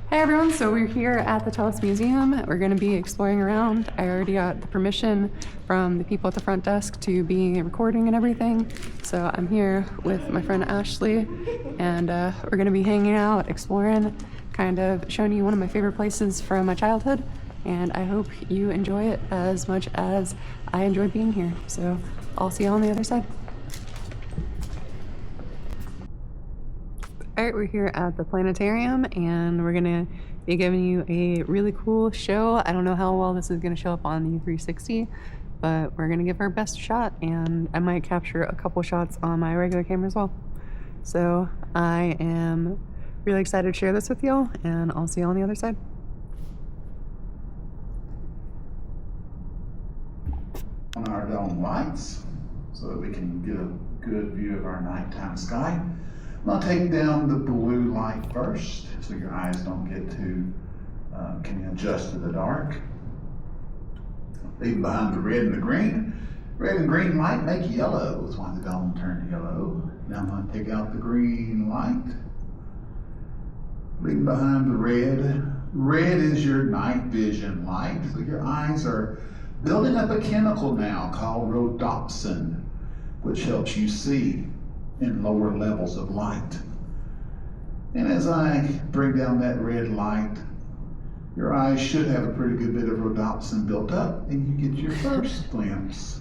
Hey everyone, so we're here at the Tellus Museum. We're going to be exploring around. I already got the permission from the people at the front desk to be recording and everything. So I'm here with my friend Ashley, and we're going to be hanging out, exploring, kind of showing you one of my favorite places from my childhood. And I hope you enjoy it as much as I enjoy being here. So I'll see you on the other side. All right, we're here at the planetarium and we're gonna be giving you a really cool show. I don't know how well this is gonna show up on the 360, but we're gonna give our best shot, and I might capture a couple shots on my regular camera as well. So I am really excited to share this with y'all, and I'll see you on the other side. On our dome lights so that we can get a good view of our nighttime sky. I'll take down the blue light first so your eyes don't get too, can adjust to the dark. Leave behind the red and the green. Red and green light make yellow. That's why the dome turned yellow. Now I'm going to take out the green light. Leave behind the red. Red is your night vision light. So your eyes are building up a chemical now called rhodopsin, which helps you see in lower levels of light. And as I bring down that red light, your eyes should have a pretty good bit of rhodopsin built up, and you get your first glimpse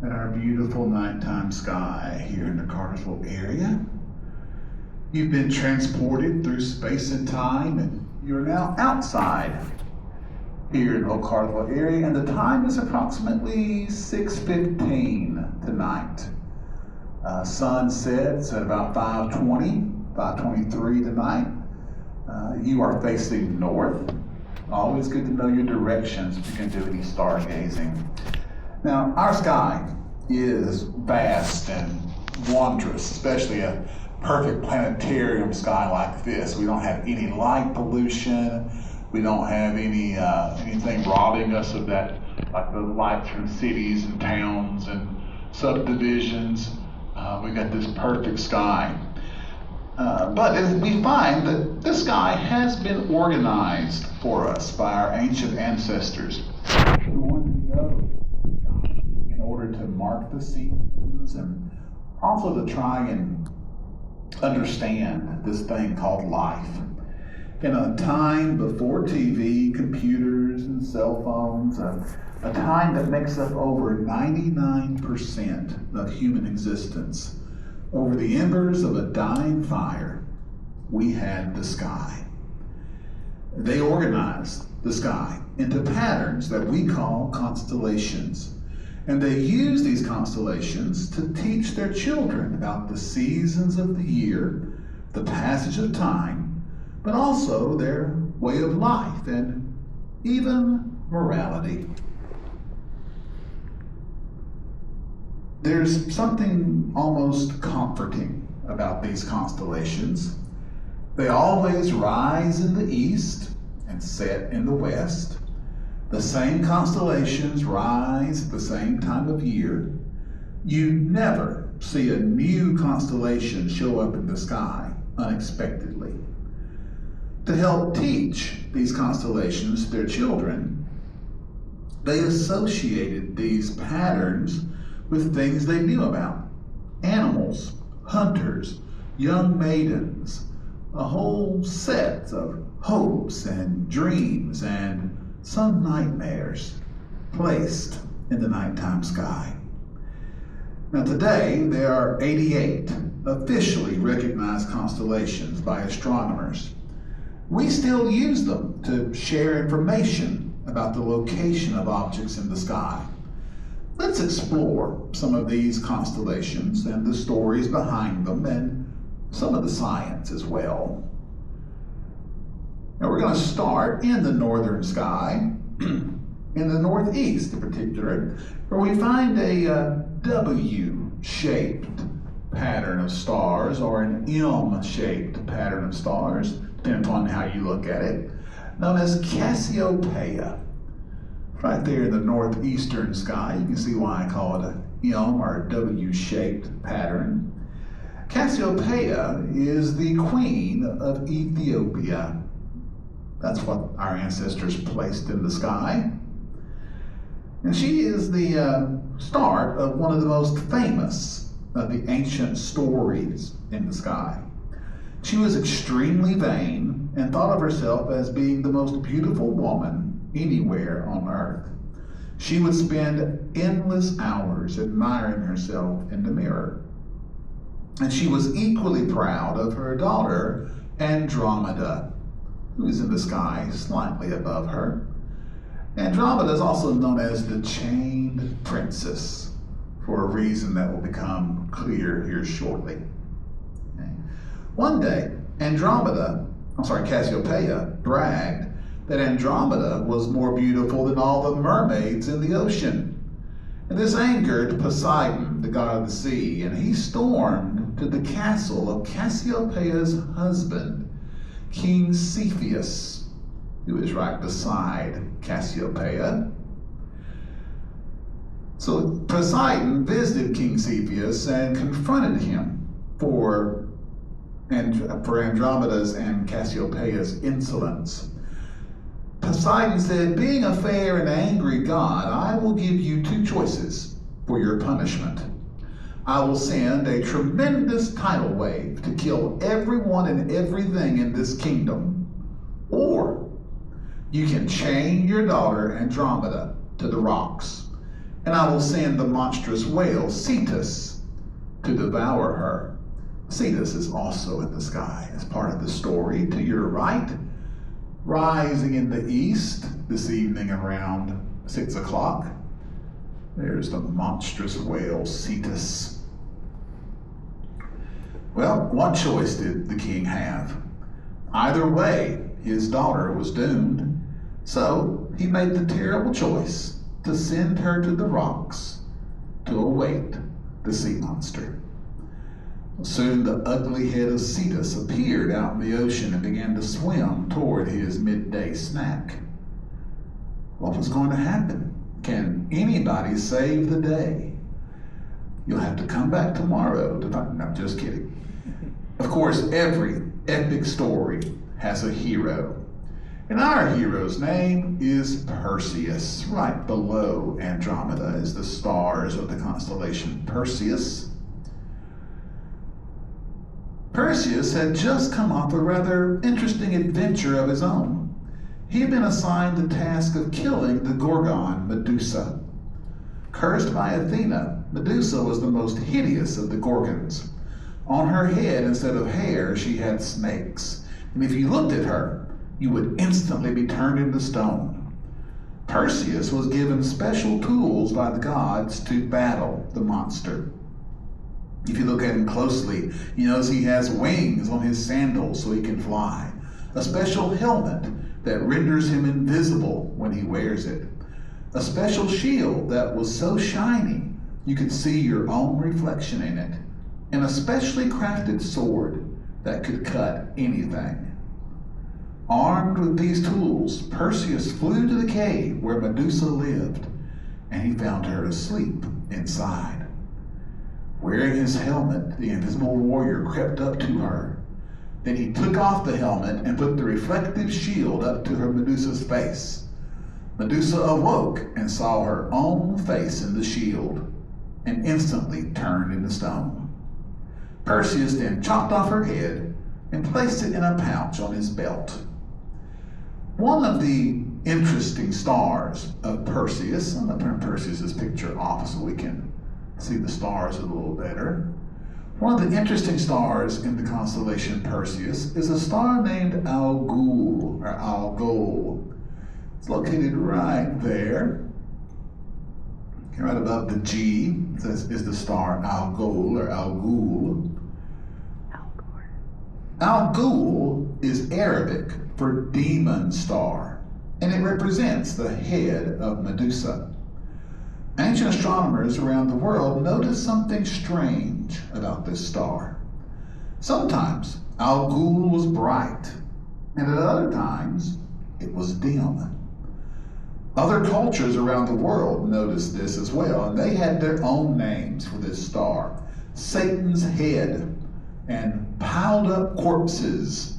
at our beautiful nighttime sky here in the Cartersville area. You've been transported through space and time, and you're now outside here in the Cartersville area, and the time is approximately 6:15 tonight. Sun sets at about 5:23 tonight. You are facing north. Always good to know your directions if you can do any stargazing. Now, our sky is vast and wondrous, especially a perfect planetarium sky like this. We don't have any light pollution. We don't have anything robbing us of that, like the lights from cities and towns and subdivisions. We got this perfect sky. But we find that this sky has been organized for us by our ancient ancestors. We want to know in order to mark the seasons and also to try and understand this thing called life. In a time before TV, computers, and cell phones, a time that makes up over 99% of human existence, over the embers of a dying fire, we had the sky. They organized the sky into patterns that we call constellations. And they use these constellations to teach their children about the seasons of the year, the passage of time, but also their way of life and even morality. There's something almost comforting about these constellations. They always rise in the east and set in the west. The same constellations rise at the same time of year. You never see a new constellation show up in the sky unexpectedly. To help teach these constellations to their children, they associated these patterns with things they knew about. Animals, hunters, young maidens, a whole set of hopes and dreams and some nightmares placed in the nighttime sky. Now today, there are 88 officially recognized constellations by astronomers. We still use them to share information about the location of objects in the sky. Let's explore some of these constellations and the stories behind them and some of the science as well. Now we're going to start in the northern sky, in the northeast in particular, where we find a W-shaped pattern of stars or an M-shaped pattern of stars, depending upon how you look at it, known as Cassiopeia. Right there in the northeastern sky, you can see why I call it a M or W-shaped pattern. Cassiopeia is the queen of Ethiopia, That's what our ancestors placed in the sky. And she is the start of one of the most famous of the ancient stories in the sky. She was extremely vain and thought of herself as being the most beautiful woman anywhere on earth. She would spend endless hours admiring herself in the mirror. And she was equally proud of her daughter, Andromeda, who is in the sky slightly above her. Andromeda is also known as the Chained Princess, for a reason that will become clear here shortly. Okay. One day, Cassiopeia bragged that Andromeda was more beautiful than all the mermaids in the ocean. And this angered Poseidon, the god of the sea, and he stormed to the castle of Cassiopeia's husband, King Cepheus, who is right beside Cassiopeia. So Poseidon visited King Cepheus and confronted him for Andromeda's and Cassiopeia's insolence. Poseidon said, "Being a fair and angry god, I will give you two choices for your punishment. I will send a tremendous tidal wave to kill everyone and everything in this kingdom, or you can chain your daughter Andromeda to the rocks, and I will send the monstrous whale Cetus to devour her." Cetus is also in the sky as part of the story to your right, rising in the east this evening around 6 o'clock. There's the monstrous whale Cetus. Well, what choice did the king have? Either way, his daughter was doomed. So he made the terrible choice to send her to the rocks to await the sea monster. Soon the ugly head of Cetus appeared out in the ocean and began to swim toward his midday snack. What was going to happen? Can anybody save the day? You'll have to come back tomorrow to find. No, just kidding. Of course, every epic story has a hero. And our hero's name is Perseus. Right below Andromeda is the stars of the constellation Perseus. Perseus had just come off a rather interesting adventure of his own. He had been assigned the task of killing the Gorgon, Medusa. Cursed by Athena, Medusa was the most hideous of the Gorgons. On her head, instead of hair, she had snakes. And if you looked at her, you would instantly be turned into stone. Perseus was given special tools by the gods to battle the monster. If you look at him closely, you notice he has wings on his sandals so he can fly, a special helmet that renders him invisible when he wears it, a special shield that was so shiny you could see your own reflection in it, and a specially crafted sword that could cut anything. Armed with these tools, Perseus flew to the cave where Medusa lived, and he found her asleep inside. Wearing his helmet, the invisible warrior crept up to her. Then he took off the helmet and put the reflective shield up to her Medusa's face. Medusa awoke and saw her own face in the shield and instantly turned into stone. Perseus then chopped off her head and placed it in a pouch on his belt. One of the interesting stars of Perseus, I'm going to turn Perseus's picture off so we can see the stars a little better. One of the interesting stars in the constellation Perseus is a star named Algol, or Algol. It's located right there. Right above the G is the star Algol, or Algol. Algol is Arabic for demon star, and it represents the head of Medusa. Ancient astronomers around the world noticed something strange about this star. Sometimes Algol was bright, and at other times it was dim. Other cultures around the world noticed this as well, and they had their own names for this star. Satan's head and piled up corpses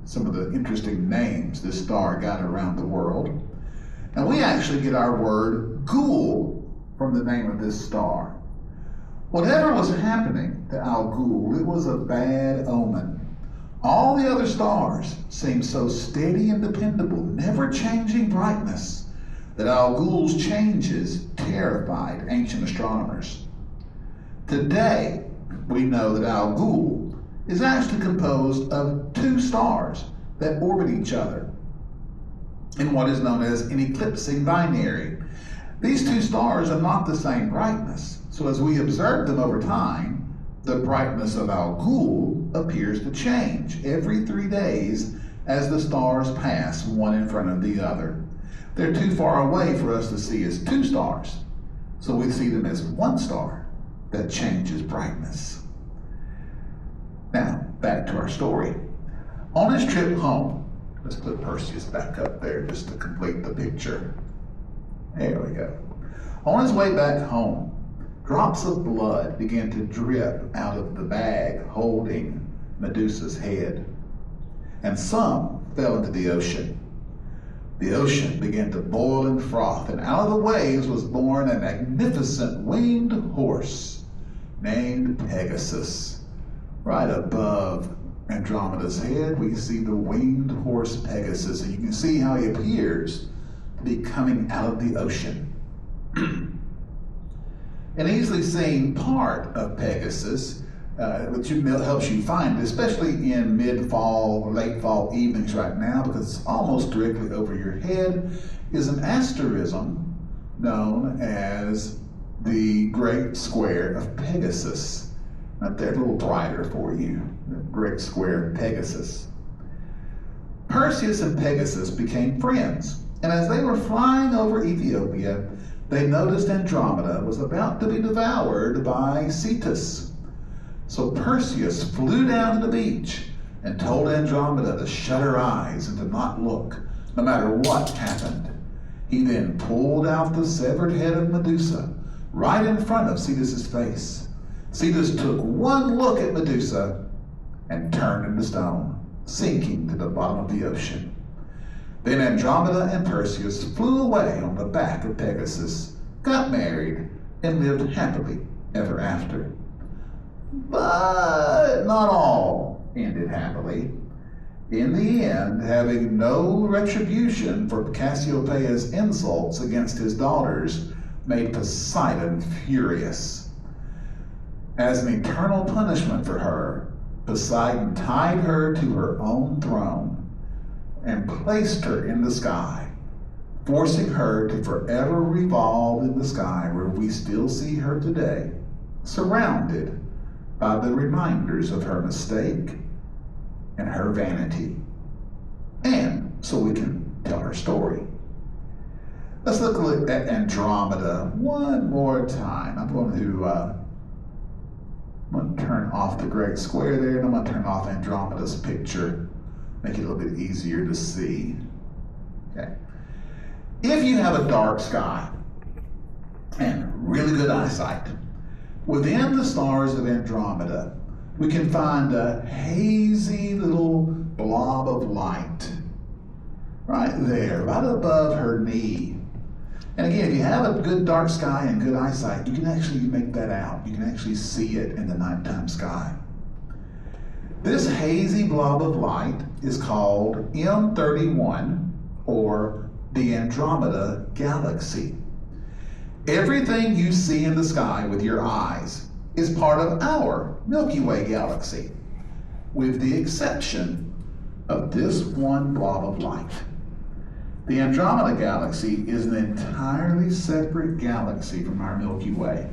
some of the interesting names this star got around the world. And we actually get our word ghoul from the name of this star. Whatever was happening to Al Ghul, it was a bad omen. All the other stars seemed so steady and dependable, never changing brightness, that Al Ghul's changes terrified ancient astronomers. Today, we know that Al Ghul is actually composed of two stars that orbit each other in what is known as an eclipsing binary. These two stars are not the same brightness, so as we observe them over time, the brightness of Al Ghul appears to change every 3 days as the stars pass one in front of the other. They're too far away for us to see as two stars, so we see them as one star that changes brightness. Now, back to our story. On his trip home, let's put Perseus back up there just to complete the picture. There we go. On his way back home, drops of blood began to drip out of the bag holding Medusa's head, and some fell into the ocean. The ocean began to boil and froth, and out of the waves was born a magnificent winged horse named Pegasus. Right above Andromeda's head, we see the winged horse Pegasus, and you can see how he appears to be coming out of the ocean. An easily seen part of Pegasus, which helps you find it, especially in mid-fall or late fall evenings right now, because it's almost directly over your head, is an asterism known as the Great Square of Pegasus. Right there, a little brighter for you, the Great Square of Pegasus. Perseus and Pegasus became friends, and as they were flying over Ethiopia, they noticed Andromeda was about to be devoured by Cetus. So Perseus flew down to the beach and told Andromeda to shut her eyes and to not look, no matter what happened. He then pulled out the severed head of Medusa right in front of Cetus's face. Cetus took one look at Medusa and turned into stone, sinking to the bottom of the ocean. Then Andromeda and Perseus flew away on the back of Pegasus, got married, and lived happily ever after. But not all ended happily. In the end, having no retribution for Cassiopeia's insults against his daughters made Poseidon furious. As an eternal punishment for her, Poseidon tied her to her own throne and placed her in the sky, forcing her to forever revolve in the sky where we still see her today, surrounded by the reminders of her mistake and her vanity. And so we can tell her story. Let's look at Andromeda one more time. I'm going to turn off the Great Square there, and I'm going to turn off Andromeda's picture. Make it a little bit easier to see. Okay. If you have a dark sky and really good eyesight, within the stars of Andromeda, we can find a hazy little blob of light right there, right above her knee. And again, if you have a good dark sky and good eyesight, you can actually make that out. You can actually see it in the nighttime sky. This hazy blob of light is called M31, or the Andromeda Galaxy. Everything you see in the sky with your eyes is part of our Milky Way galaxy, with the exception of this one blob of light. The Andromeda Galaxy is an entirely separate galaxy from our Milky Way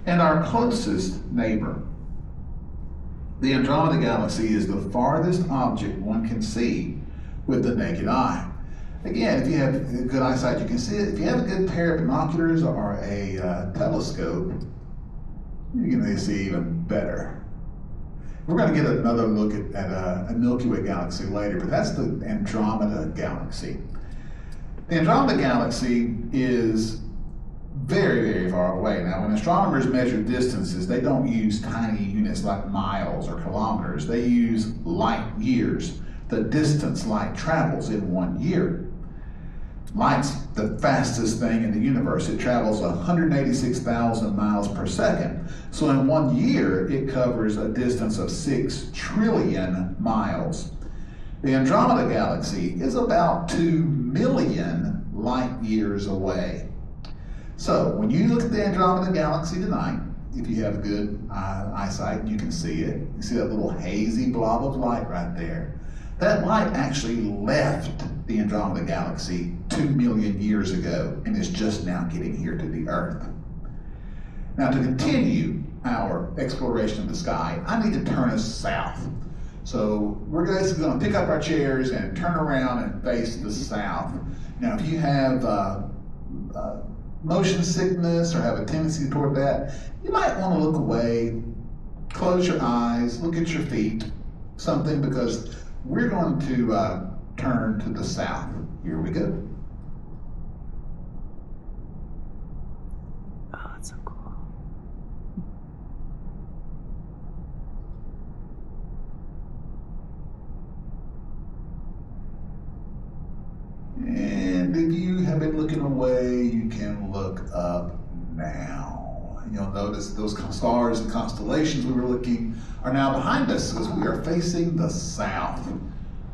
and our closest neighbor. The Andromeda Galaxy is the farthest object one can see with the naked eye. Again, if you have good eyesight, you can see it. If you have a good pair of binoculars or a telescope, you can see even better. We're going to get another look at a Milky Way galaxy later, but that's the Andromeda Galaxy. The Andromeda Galaxy is very, very far away. Now, when astronomers measure distances, they don't use tiny units like miles or kilometers. They use light years. the distance light travels in 1 year. Light's the fastest thing in the universe. It travels 186,000 miles per second. So in 1 year, it covers a distance of 6 trillion miles. The Andromeda Galaxy is about 2 million light years away. So when you look at the Andromeda Galaxy tonight, if you have good eyesight, you can see it. You see that little hazy blob of light right there. That light actually left the Andromeda Galaxy 2 million years ago and is just now getting here to the Earth. Now, to continue our exploration of the sky, I need to turn us south. So we're going to pick up our chairs and turn around and face the south. Now, if you have motion sickness or have a tendency toward that, you might want to look away, close your eyes, look at your feet, something, because we're going to turn to the south. Here we go. Oh, that's so cool. And if you have been looking away, you can look up now. You'll notice those stars and constellations we were looking are now behind us because we are facing the south.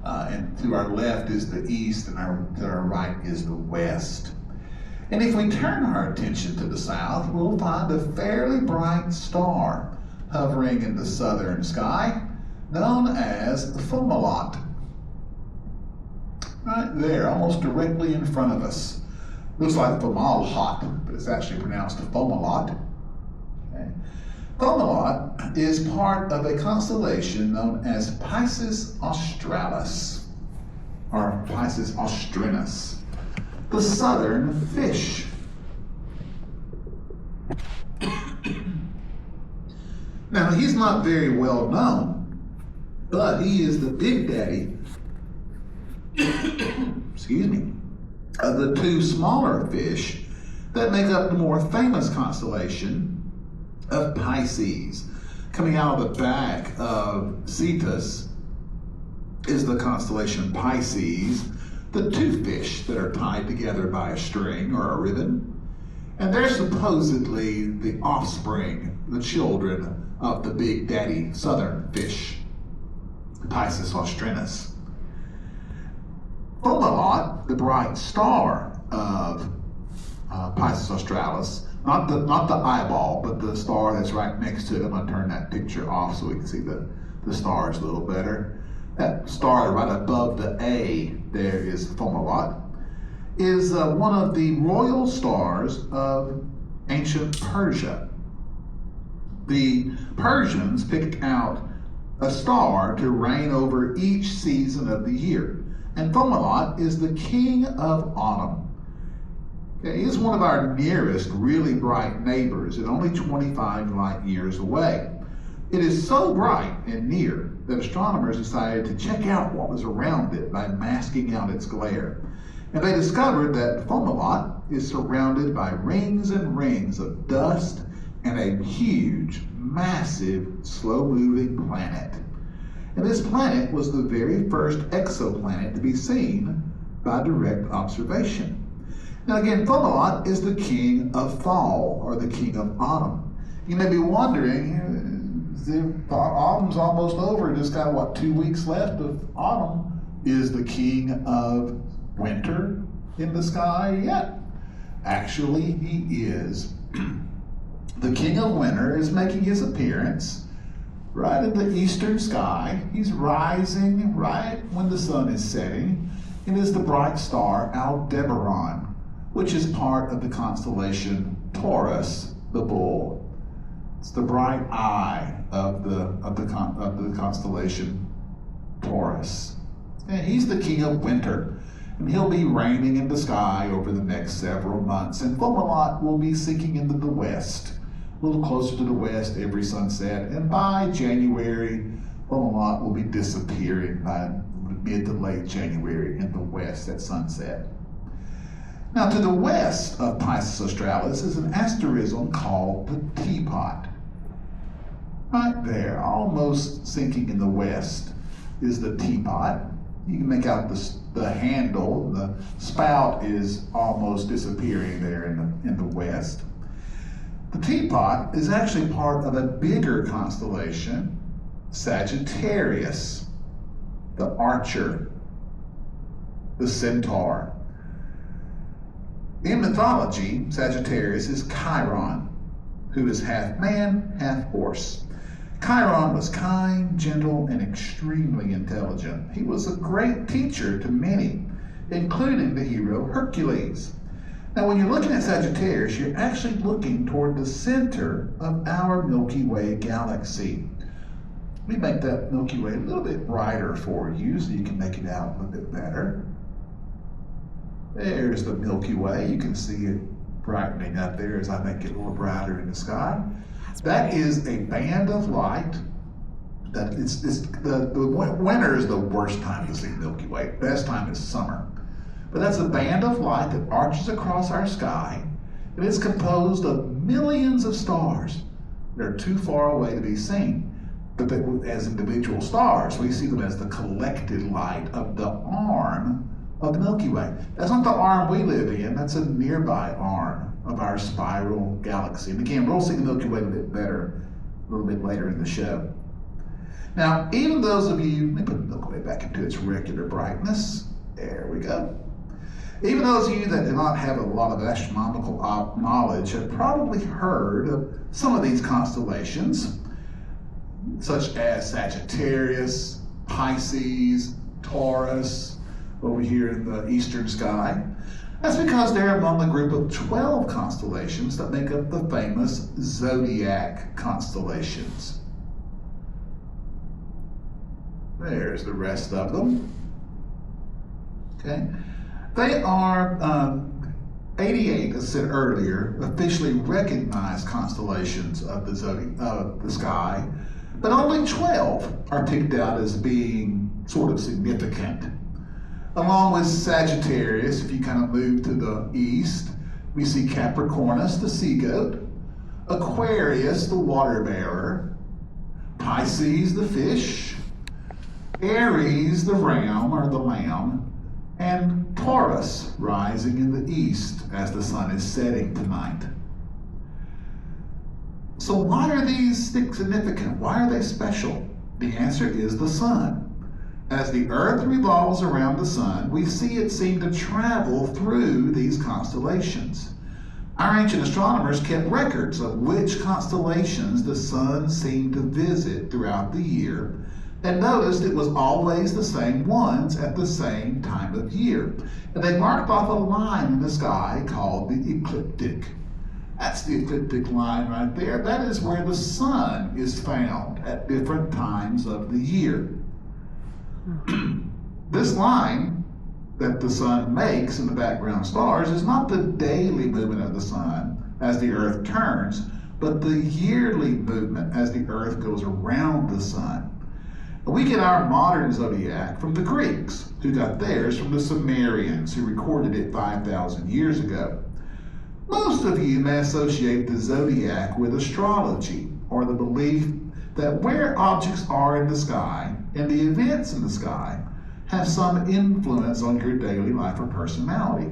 And to our left is the east, and to our right is the west. And if we turn our attention to the south, we'll find a fairly bright star hovering in the southern sky, known as Fomalhaut. Right there, almost directly in front of us. Looks like Fomalhaut, but it's actually pronounced Fomalhaut. Okay. Fomalhaut is part of a constellation known as Piscis Australis, or Piscis Austrinus, the southern fish. Now, he's not very well known, but he is the big daddy excuse me, of the two smaller fish that make up the more famous constellation of Pisces. Coming out of the back of Cetus is the constellation Pisces, the two fish that are tied together by a string or a ribbon, and they're supposedly the offspring, the children of the big daddy southern fish, Piscis Austrinus. Fomalhaut, the bright star of Piscis Australis, not the eyeball, but the star that's right next to it. I'm going to turn that picture off so we can see the stars a little better. That star right above the A there is Fomalhaut, is one of the royal stars of ancient Persia. The Persians picked out a star to reign over each season of the year. And Fomalhaut is the king of autumn. Okay, he is one of our nearest really bright neighbors at only 25 light years away. It is so bright and near that astronomers decided to check out what was around it by masking out its glare. And they discovered that Fomalhaut is surrounded by rings and rings of dust and a huge, massive, slow-moving planet. And this planet was the very first exoplanet to be seen by direct observation. Now again, Fomalhaut is the king of fall, or the king of autumn. You may be wondering, autumn's almost over, just got 2 weeks left of autumn. Is the king of winter in the sky yet? Actually, he is. The king of winter is making his appearance right in the eastern sky. He's rising right when the sun is setting. It is the bright star Aldebaran, which is part of the constellation Taurus, the bull. It's the bright eye of the constellation Taurus. And he's the king of winter, and he'll be reigning in the sky over the next several months. And Fomalhaut will be sinking into the west, a little closer to the west every sunset, and by January, Fomalhaut will be disappearing by mid to late January in the west at sunset. Now, to the west of Piscis Australis is an asterism called the Teapot. Right there, almost sinking in the west, is the Teapot. You can make out the handle. The spout is almost disappearing there in the west. The teapot is actually part of a bigger constellation, Sagittarius, the archer, the centaur. In mythology, Sagittarius is Chiron, who is half man, half horse. Chiron was kind, gentle, and extremely intelligent. He was a great teacher to many, including the hero Hercules. Now, when you're looking at Sagittarius, you're actually looking toward the center of our Milky Way galaxy. Let me make that Milky Way a little bit brighter for you so you can make it out a little bit better. There's the Milky Way. You can see it brightening up there as I make it a little brighter in the sky. That is a band of light. The winter is the worst time to see Milky Way. Best time is summer. But that's a band of light that arches across our sky, and it's composed of millions of stars that are too far away to be seen. But as individual stars, we see them as the collected light of the arm of the Milky Way. That's not the arm we live in, that's a nearby arm of our spiral galaxy. And again, we'll see the Milky Way a bit better a little bit later in the show. Now, even those of you, let me put the Milky Way back into its regular brightness. There we go. Even those of you that do not have a lot of astronomical knowledge have probably heard of some of these constellations, such as Sagittarius, Pisces, Taurus, over here in the eastern sky. That's because they're among the group of 12 constellations that make up the famous zodiac constellations. There's the rest of them. Okay. They are 88, as I said earlier, officially recognized constellations of the sky, but only 12 are picked out as being sort of significant. Along with Sagittarius, if you kind of move to the east, we see Capricornus, the sea goat, Aquarius, the water bearer, Pisces, the fish, Aries, the ram or the lamb, and Taurus rising in the east as the sun is setting tonight. So why are these significant? Why are they special? The answer is the sun. As the earth revolves around the sun, we see it seem to travel through these constellations. Our ancient astronomers kept records of which constellations the sun seemed to visit throughout the year, and noticed it was always the same ones at the same time of year. And they marked off a line in the sky called the ecliptic. That's the ecliptic line right there. That is where the sun is found at different times of the year. This line that the sun makes in the background stars is not the daily movement of the sun as the earth turns, but the yearly movement as the earth goes around the sun. We get our modern zodiac from the Greeks, who got theirs from the Sumerians, who recorded it 5,000 years ago. Most of you may associate the zodiac with astrology, or the belief that where objects are in the sky and the events in the sky have some influence on your daily life or personality.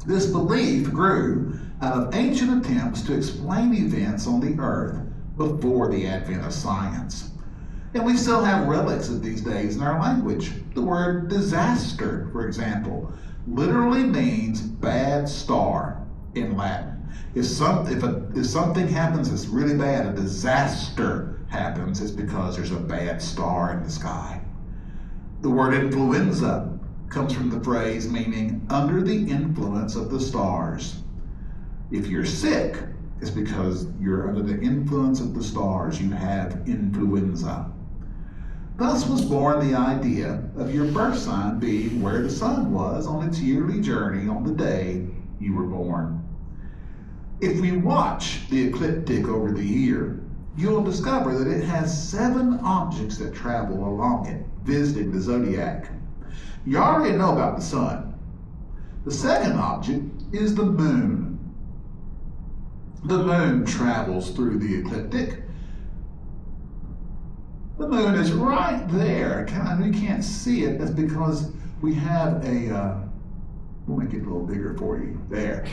This belief grew out of ancient attempts to explain events on the earth before the advent of science. And we still have relics of these days in our language. The word disaster, for example, literally means bad star in Latin. If something happens that's really bad, a disaster happens, it's because there's a bad star in the sky. The word influenza comes from the phrase meaning under the influence of the stars. If you're sick, it's because you're under the influence of the stars. You have influenza. Thus was born the idea of your birth sign being where the sun was on its yearly journey on the day you were born. If we watch the ecliptic over the year, you'll discover that it has 7 objects that travel along it, visiting the zodiac. You already know about the sun. The second object is the moon. The moon travels through the ecliptic. The moon is right there. I know you can't see it. That's because we have we'll make it a little bigger for you. There.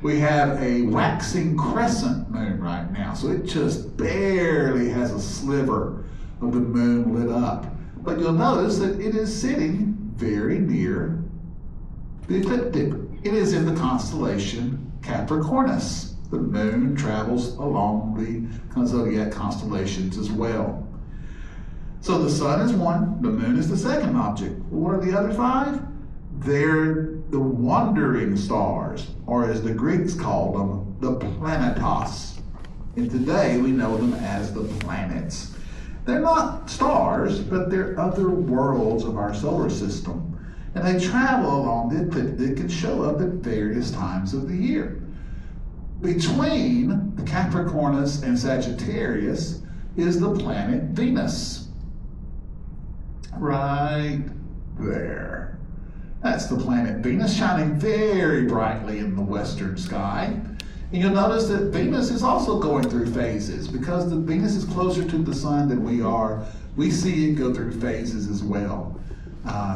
We have a waxing crescent moon right now. So it just barely has a sliver of the moon lit up. But you'll notice that it is sitting very near the ecliptic. It is in the constellation Capricornus. The moon travels along the zodiac constellations as well. So the sun is one, the moon is the second object. What are the other five? They're the wandering stars, or as the Greeks called them, the planetos. And today we know them as the planets. They're not stars, but they're other worlds of our solar system. And they travel along the ecliptic and show up at various times of the year. Between the Capricornus and Sagittarius is the planet Venus. Right there. That's the planet Venus, shining very brightly in the western sky. And you'll notice that Venus is also going through phases. Because the Venus is closer to the sun than we are, we see it go through phases as well.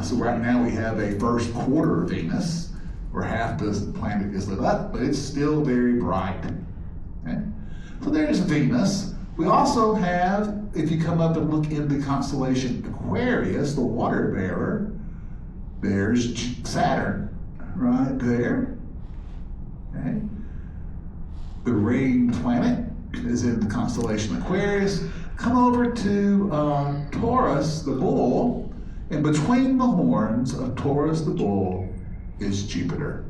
So right now we have a first quarter Venus, where half the planet is lit up, but it's still very bright. Okay? So there's Venus. We also have, if you come up and look in the constellation Aquarius, the water bearer, there's Saturn right there. Okay? The rain planet is in the constellation Aquarius. Come over to Taurus, the bull, and between the horns of Taurus, the bull, is Jupiter.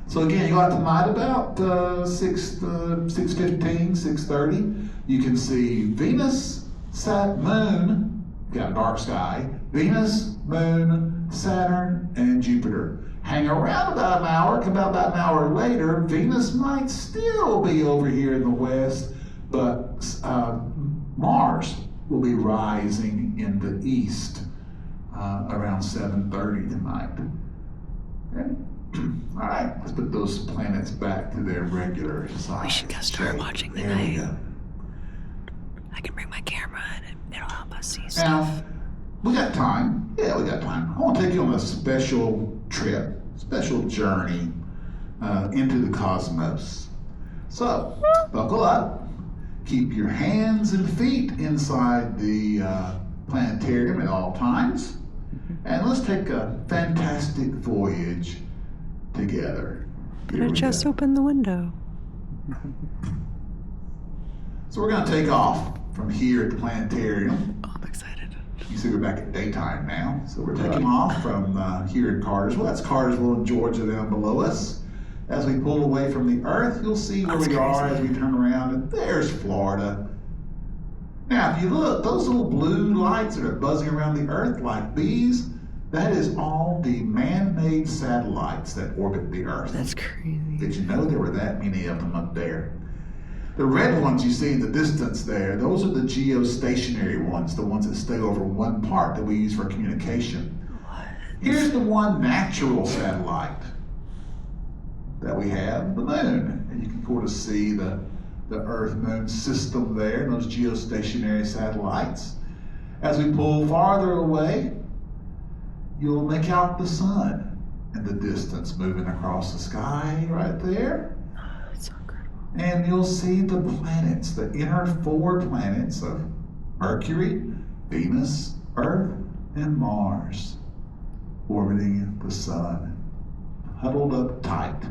So again, you go out tonight about 6:15, 6:30. You can see Venus, Moon, got a dark sky, Venus, Moon, Saturn, and Jupiter. Hang around about an hour, come out about an hour later, Venus might still be over here in the west, but Mars will be rising in the east around 7:30 tonight. Okay? All right, let's put those planets back to their regular size. We should go start watching There we tonight. go. I can bring my camera and it'll help us see stuff. Now, we got time. Yeah, we got time. I want to take you on a special trip, special journey into the cosmos. So, buckle up. Keep your hands and feet inside the planetarium at all times. And let's take a fantastic voyage together. Here But I we just go. opened the window. So we're going to take off from here at the planetarium. Oh, I'm excited. You see we're back at daytime now. So we're taking off from here in Cartersville. That's Cartersville in Georgia down below us. As we pull away from the Earth, you'll see where we are as we turn around, and there's Florida. Now, if you look, those little blue lights that are buzzing around the Earth like these, that is all the man-made satellites that orbit the Earth. That's crazy. Did you know there were that many of them up there? The red ones you see in the distance there, those are the geostationary ones, the ones that stay over one part that we use for communication. What? Here's the one natural satellite that we have, the moon. And you can sort of see the Earth-Moon system there, those geostationary satellites. As we pull farther away, you'll make out the sun in the distance moving across the sky right there. That's so incredible. And you'll see the planets, the inner four planets of Mercury, Venus, Earth, and Mars orbiting the sun, huddled up tight.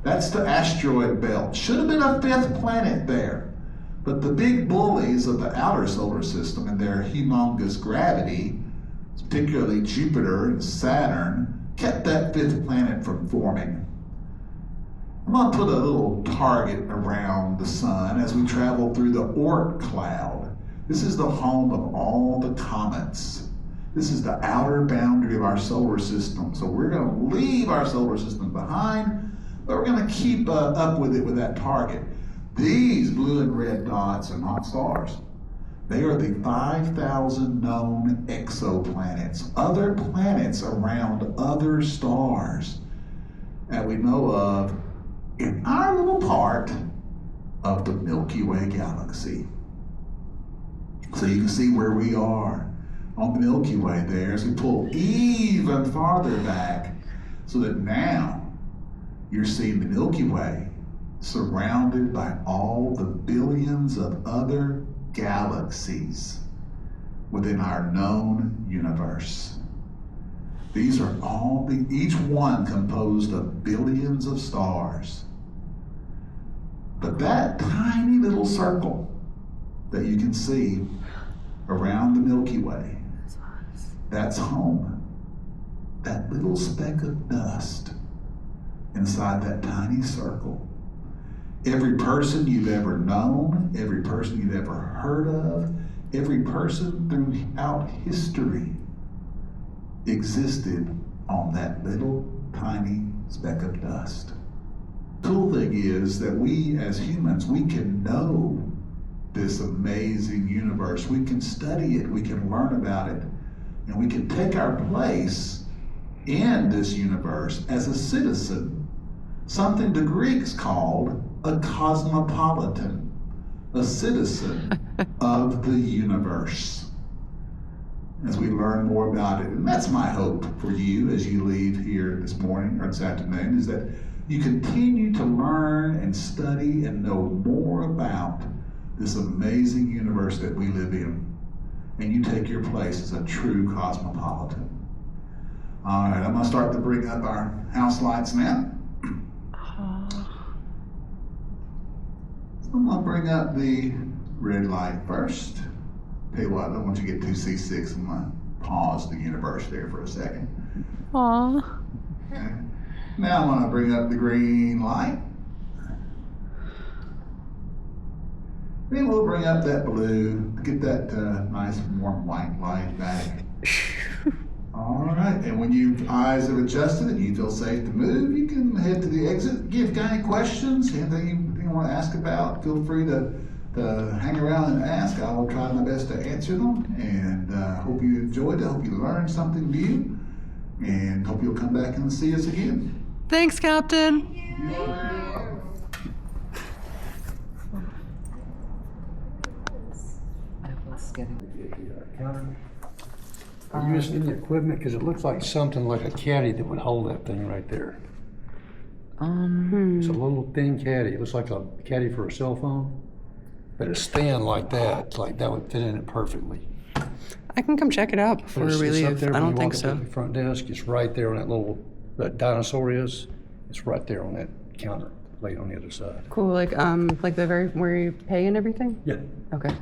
That's the asteroid belt. Should have been a fifth planet there. But the big bullies of the outer solar system and their humongous gravity, particularly Jupiter and Saturn, kept that fifth planet from forming. I'm going to put a little target around the sun as we travel through the Oort cloud. This is the home of all the comets. This is the outer boundary of our solar system. So we're going to leave our solar system behind, but we're going to keep up with it with that target. These blue and red dots are not stars. They are the 5,000 known exoplanets, other planets around other stars that we know of in our little part of the Milky Way galaxy. So you can see where we are on the Milky Way there as we pull even farther back, so that now you're seeing the Milky Way surrounded by all the billions of other galaxies within our known universe. These are all, each one composed of billions of stars. But that tiny little circle that you can see around the Milky Way, that's home. That little speck of dust inside that tiny circle. Every person you've ever known, every person you've ever heard of, every person throughout history existed on that little tiny speck of dust. The cool thing is that we as humans, we can know this amazing universe. We can study it, we can learn about it, and we can take our place in this universe as a citizen, something the Greeks called a cosmopolitan, a citizen of the universe. As we learn more about it, and that's my hope for you as you leave here this morning or this afternoon, is that you continue to learn and study and know more about this amazing universe that we live in, and you take your place as a true cosmopolitan. All right, I'm going to start to bring up our house lights now. So I'm going to bring up the red light first. Tell you what, I don't want you to get too C6. I'm going to pause the universe there for a second. Aww. Okay. Now I'm going to bring up the green light. Then we'll bring up that blue, get that nice warm white light back. All right, and when your eyes have adjusted and you feel safe to move, you can head to the exit. If you've got any questions, anything you want to ask about, feel free to hang around and ask. I will try my best to answer them, and hope you enjoyed it. Hope you learned something new, and hope you'll come back and see us again. Thanks, Captain. Are you using any equipment? Because it looks like something like a caddy that would hold that thing right there. It's a little thin caddy. It looks like a caddy for a cell phone, but it's thin like that. It's like that would fit in it perfectly. I can come check it out before But we it's up leave. there I when don't you think walk up so. to the front desk. It's right there on that little, that dinosaur is. It's right there on that counter, laid on the other side. Cool, like the very where you pay and everything. Yeah. Okay,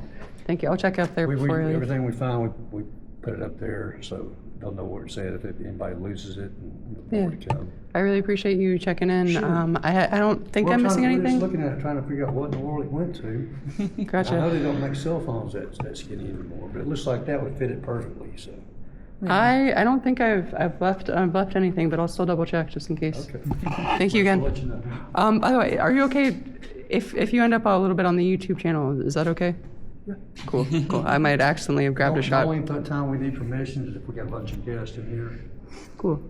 thank you. I'll check out there We, before I leave. everything we find, we put it up there so they'll know where it's at if anybody loses it and know where to come. I really appreciate you checking in. Sure. I don't think I'm missing We're anything. just looking at it, trying to figure out what in the world it went to. I know Gotcha. they don't make cell phones that skinny anymore, but it looks like that would fit it perfectly, so. I don't think I've left anything, but I'll still double check just in case. Okay. Thank you I'll again. let you know. By the way, are you okay if you end up a little bit on the YouTube channel? Is that okay? Yeah. Cool. Cool. I might accidentally have grabbed a shot. The only time we need permission is if we got a bunch of guests in here. Cool.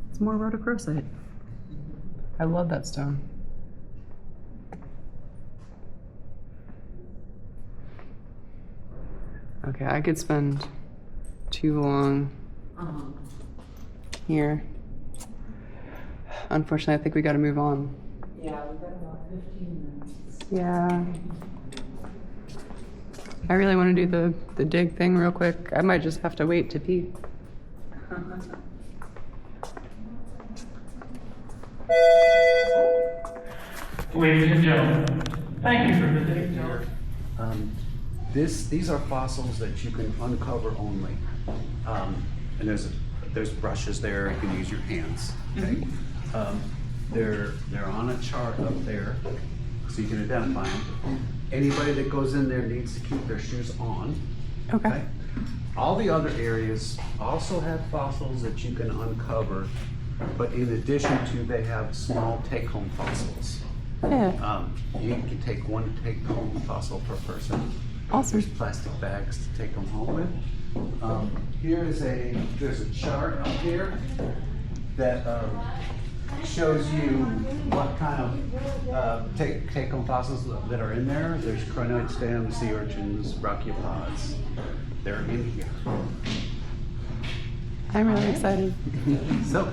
It's more rhodochrosite. I love that stone. Okay, I could spend too long here. Unfortunately, I think we gotta move on. Yeah, we've got about 15 minutes. Yeah. I really want to do the dig thing real quick. I might just have to wait to pee. Ladies and gentlemen, thank you for visiting our These are fossils that you can uncover only. And there's brushes there, you can use your hands. Okay? They're on a chart up there, so you can identify them. Anybody that goes in there needs to keep their shoes on. Okay. All the other areas also have fossils that you can uncover, but in addition to, they have small take-home fossils. Yeah. You can take one take-home fossil per person. Awesome. There's plastic bags to take them home with. There's a chart up here that shows you what kind of take-home fossils that are in there. There's crinoid stems, sea urchins, brachiopods. They're in here. I'm really excited. So,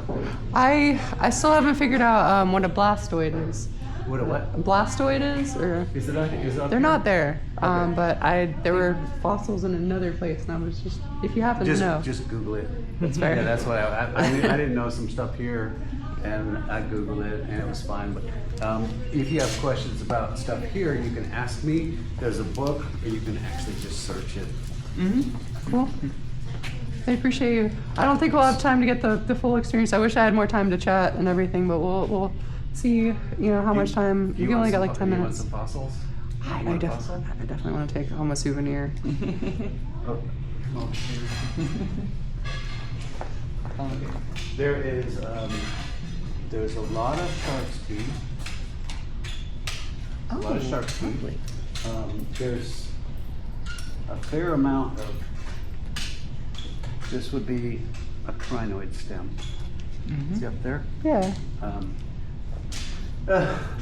I still haven't figured out what a blastoid is. what a what? A blastoid is, or Is it up they're here? not there. But there were fossils in another place, and I was just, if you happen to know, Just Google it. that's fair. Yeah, that's what I didn't know some stuff here, and I Googled it, and it was fine. But if you have questions about stuff here, you can ask me. There's a book, or you can actually just search it. Cool. I appreciate you. I don't think we'll have time to get the full experience. I wish I had more time to chat and everything, but we'll see. How much time. You only got like 10 You want minutes. some fossils? I You want a fossil? definitely want to take home a souvenir. Oh, there is there's a lot of shark's teeth. A lot of shark's teeth. There's a fair amount of. This would be a crinoid stem. See up there? Yeah.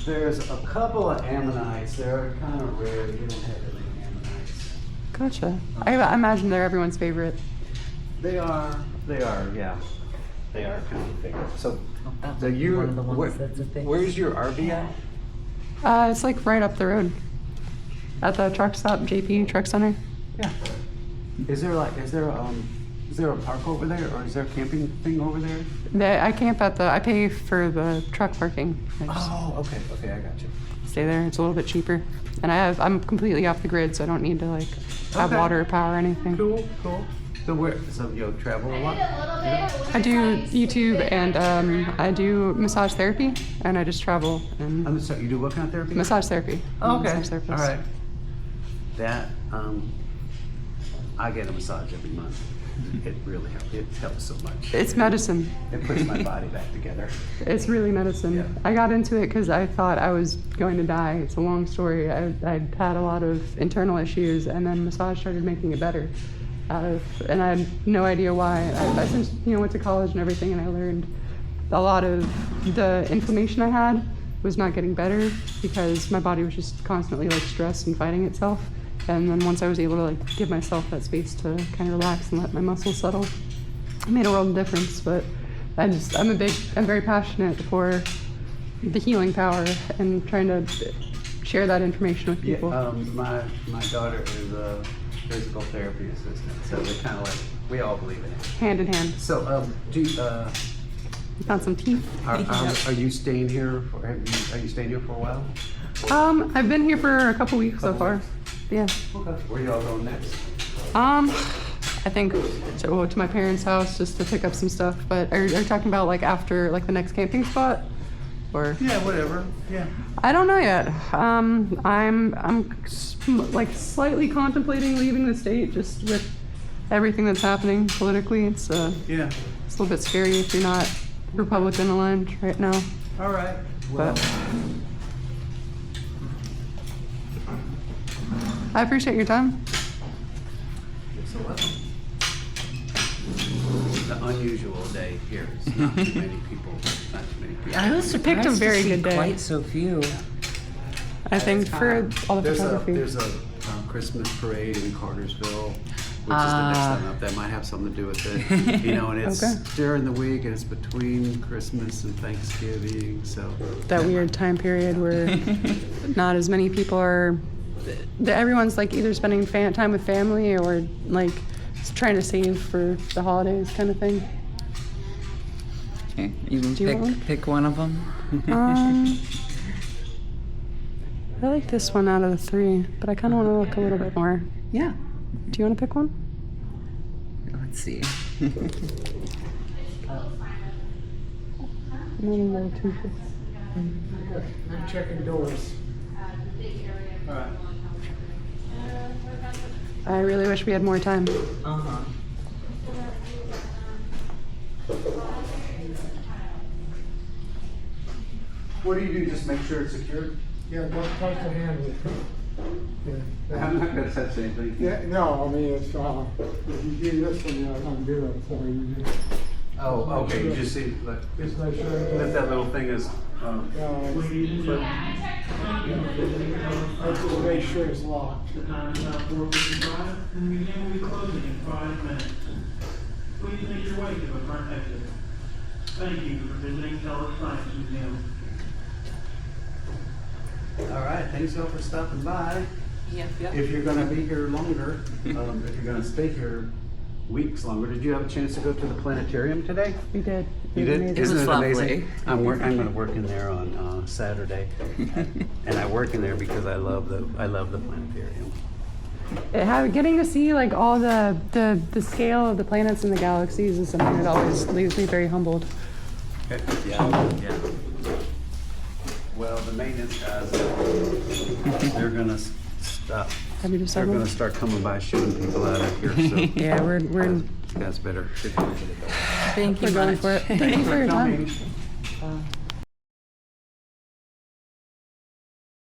There's a couple of ammonites. They're kind of rare. You don't have any ammonites. Gotcha. I imagine they're everyone's favorite. They are, yeah. They are kind of big. So, That's the you, one of the ones that's a thing. where's your RV at? It's like right up the road. At the truck stop, JP Truck Center. Yeah. Is there a park over there, or is there a camping thing over there? I camp I pay for the truck parking. I just Oh, okay, I got you. stay there. It's a little bit cheaper. And I'm completely off the grid, so I don't need to like have Okay. water or power or anything. Cool. So you travel a lot? I do YouTube and I do massage therapy, and I just travel and I'm sorry, you do what kind of therapy? massage therapy. Oh, I'm a okay. massage therapist. All right. That I get a massage every month. It really helps. It helps so much. It's medicine. It puts my body back together. It's really medicine. Yeah. I got into it because I thought I was going to die. It's a long story. I'd had a lot of internal issues, and then massage started making it better. And I had no idea why. I since went to college and everything, and I learned a lot of the inflammation I had was not getting better because my body was just constantly like stressed and fighting itself. And then once I was able to like give myself that space to kind of relax and let my muscles settle, it made a world of difference. But I'm very passionate for the healing power and trying to share that information with people. Yeah, my daughter is a physical therapy assistant, so they kind of like we all believe in it. Hand in hand. So, do you, You found some teeth. are you staying here? Are you staying here for a while? I've been here for a couple weeks so far. Yeah. Okay. Where y'all going next? I think to my parents' house just to pick up some stuff. But are you talking about like after like the next camping spot, or? Yeah, whatever. Yeah. I don't know yet. I'm like slightly contemplating leaving the state just with everything that's happening politically. It's a Yeah. little bit scary if you're not Republican aligned right now. All right. Well, But I appreciate your time. it's a welcome. The unusual day here is not too many people. Not too many people. I was surprised picked a very to see good day. quite so few. I think for all the photography. There's a Christmas parade in Cartersville, which is the next thing up. That might have something to do with it. And it's Okay. during the week, and it's between Christmas and Thanksgiving. So That weird time period where not as many people are. Everyone's like either spending time with family or like trying to save for the holidays, kind of thing. Okay, you can Do you want one? pick one of them. I like this one out of the three, but I kind of want to look a little bit more. Yeah. Do you want to pick one? Let's see. I'm checking doors. all right. I really wish we had more time. Uh-huh. What do you do? Just make sure it's secured? Yeah, don't touch the handle. I'm not gonna touch anything. Yeah, no, I mean, it's, if you do this one, I'll do it for you. Oh, okay, you just see, like, that little thing is, I just make sure it's locked. The time is now 4:55, and the museum will be closing in 5 minutes. Please make your way to the front exit. Thank you for visiting Tellus Museum. all right, thanks y'all for stopping by. Yep, yep. If you're gonna be here longer, if you're gonna stay here weeks longer, did you have a chance to go to the planetarium today? We did. You did? Amazing. Isn't It it was amazing? lovely. I'm gonna work in there on Saturday, and I work in there because I love the planetarium. Getting to see like all the scale of the planets and the galaxies is something that always leaves me very humbled. Yeah. Well, the maintenance guys, they're gonna stop. Have you just They're started? gonna start coming by shooting people out of here. So Yeah, we're you guys better. Thank you going much. for it. Thank you for your time. Coming.